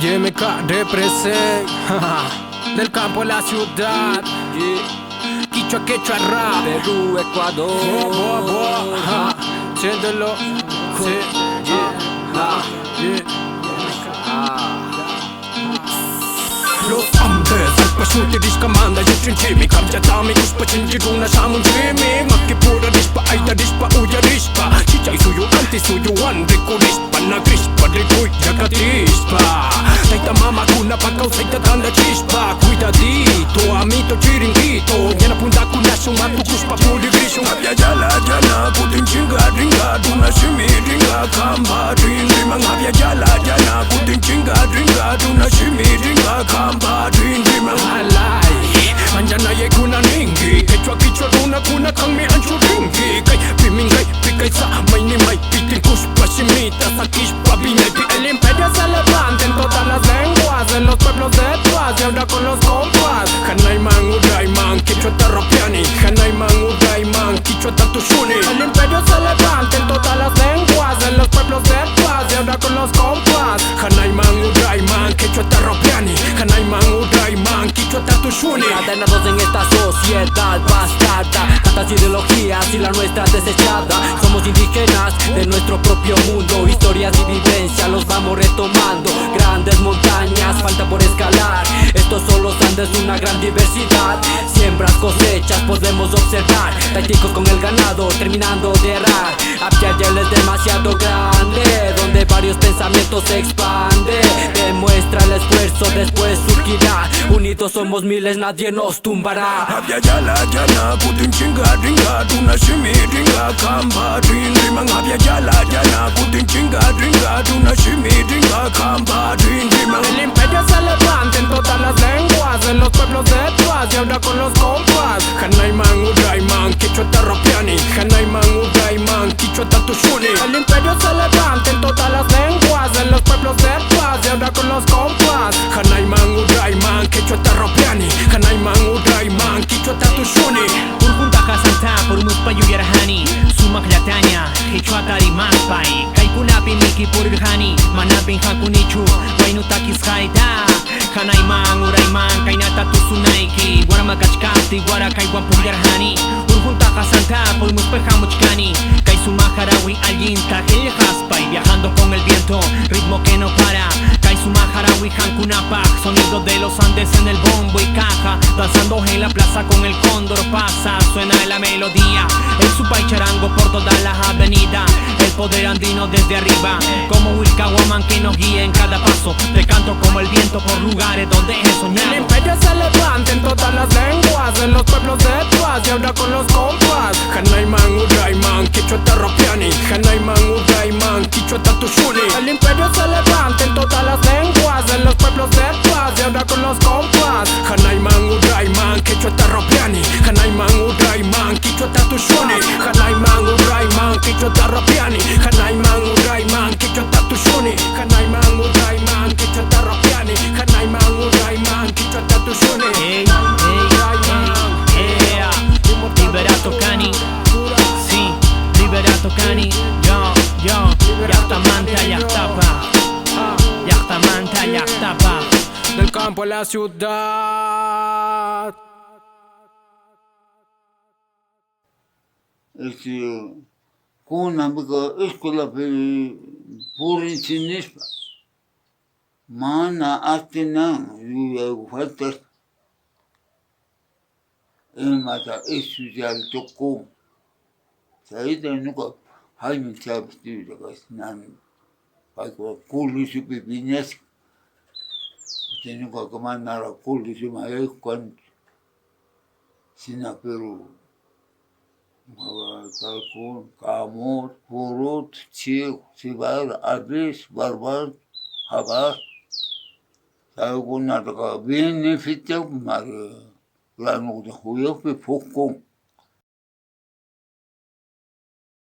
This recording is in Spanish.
YMK represent del campo a la ciudad. Quichua, quechua, rap. Perú, Ecuador. Siéndolo. Los Andes, alpasuti diskamanda yuchinchimi Kamjatami kuspachinjiruna samunjimi Makki pura rispa, aita rispa, uya rispa Chichay suyu anti suyu wan riku rispa Nagrispa, rikuy yakatispa Taita mama kuna pakaw saita tanda chispa Cuidadito, amito chiringuito Yana punta kuna sumatu kuspa puli griso Abya jala jala, kutin chinga ringa Duna shimi ringa, kamba ringa Abya jala jala, kutin chinga ringa Duna shimi ringa, kamba ringa Alay, manjana ye kuna ningi Quechua quichua kuna kang mi ancho ringi Kay pimingay, pikay sa may ni may Pitin kuspa simita sa kispa Binay el imperio se levanta en todas las lenguas En los pueblos de Tuas y ahora con los compas Hanay man, uray man, quichua tarrapiani Hanay man, uray man, quichua tatushuni El imperio se levanta en todas las lenguas En los pueblos de Tuas y ahora con los compas Hanay man, uray man, quichua tarrapiani Hanay man, uray man, quichua tatushuni Cadenados en esta sociedad bastarda Tantas ideologías y la nuestra desechada Somos indígenas de nuestro propio mundo Historias y vivencias los vamos retomando Grandes montañas falta por escalar Estos son los Andes, una gran diversidad Siembras, cosechas podemos observar Taiticos con el ganado terminando de errar Apyayel es demasiado grande Donde varios pensamientos se expanden Demuestra el esfuerzo, después surgirá Unidos somos miles, nadie nos tumbará Abya jala jala, kutin chinga ringa Duna shimi ringa, kamba ringa Abya jala jala, kutin chinga ringa Duna shimi ringa, kamba ringa El imperio se levanta en todas las lenguas En los pueblos de Tuas y ahora con los compas Hanay man, uray man, quichua tarrapiani Hanay man, uray man, quichua tatushuni El imperio se levanta en todas las lenguas En los pueblos de Tuas y ahora con los compas Hanay man, uray man, quichua tarrapiani Hanay man, uray man, quichua tatushuni Urgunta Hasanta, Purmuspa Yuyarhani Sumak Latanya, Quechua Tarimakpai Kaikunapi Miki Purghani Manapin Hakunichu, Wainutakis Haida Hanayman, Urayman, Kainata Tusunaiki Guaramakachkati, Guarakaiwan Puyarhani Urgunta Hasanta, Purmuspa Hamuchkani Kaisumaharawi Allinta, Haspai Viajando con el viento, ritmo que no para Kaisumaharawi Hankunapak Sonido de los Andes en el bombo y caja Danzando en la plaza con el cóndor pasa Suena la melodía El supay charango por todas las avenidas El poder andino desde arriba Como Wilcahuaman que nos guía en cada paso Te canto como el viento por lugares donde he soñado El imperio se levanta en todas las lenguas En los pueblos de Tuas y ahora con los compas Hanay man, uray man, quichua tarrapiani Hanay man, uray man, quichua tatushuni El imperio se levanta en todas las lenguas En los pueblos de Tuas y ahora con los compas Hanay man, uray man, quichua tarrapiani Hanay man, uray man, quichua tatushuni Hanay man, uray man, quichua tarrapiani Hanay man, uray man, quichua tatushuni Hanay man, uray man, quichua tarrapiani Hanay man, uray man, quichua tatushuni Ey, Liberato Cani Sí, Liberato Cani Yo, Yachtamanta, Yachtapa Yachtamanta, Yachtapa Del campo a la ciudad Kuna bika escola puri chinispa. Mana atina yu falta mata estudiar toko. Saída nunca hay me sabe estudiar nan. Paiko kulisi pipinas. Tenho que comandar a kulisi mas quando sina Peru. Talcum, Camut, Purut, Chico, Cibar, Abis, Barbar, Habar. Alguna coisa beneficia, mas lá no Rio foi pouco.